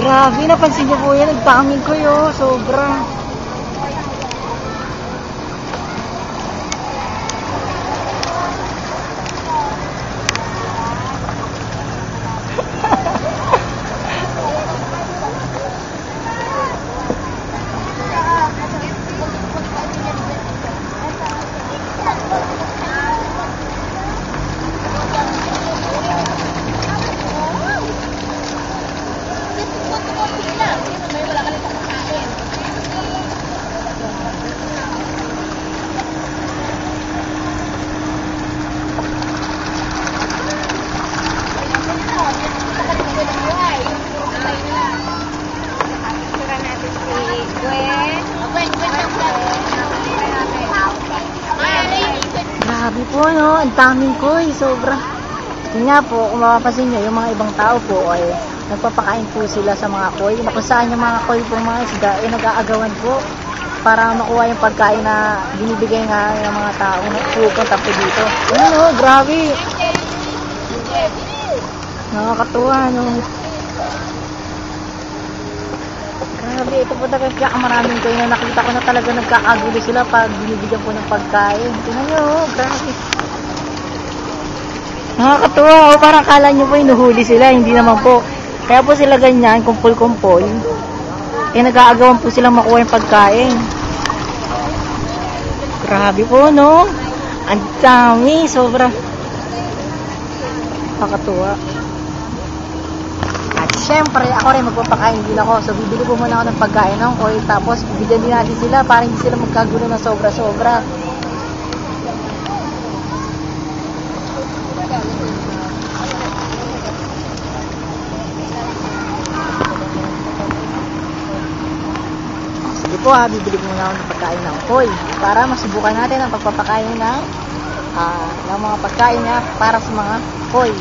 Grabe, napansin niyo po yan. Ang daming ko yun. Sobra. Grabe po, no? Ang daming koy. Sobra. Yun nga po, kung mapapansin nyo, yung mga ibang tao po ay nagpapakain po sila sa mga koy. Na kung saan yung mga koy po mga isda ay nag-aagawan po para makuha yung pagkain na binibigay nga ng mga tao na pupunta po dito. Ano, grabe. Nakakatuwa, no? Grabe, ito po talaga maraming koy na nakita ko na talaga nagkakagulo sila pag binibigyan po ng pagkain. Tingnan nyo, grabe. Nakakatuwa, oh, parang kala nyo po inuhuli sila, hindi naman po. Kaya po sila ganyan, kumpul-kumpul. Eh, nag-aagawan po silang makuha yung pagkain. Grabe po, no? Ang dami, sobra. Nakakatuwa. At syempre, ako rin magpapakain din ako. So, bibili po muna ako ng pagkain ng koy. Tapos, bibigyan din natin sila para hindi sila magkagulo na sobra-sobra. Sige po ha, bibili muna ako ng pagkain ng koy. Para masubukan natin ang pagpapakain ng mga pagkain niya para sa mga koy.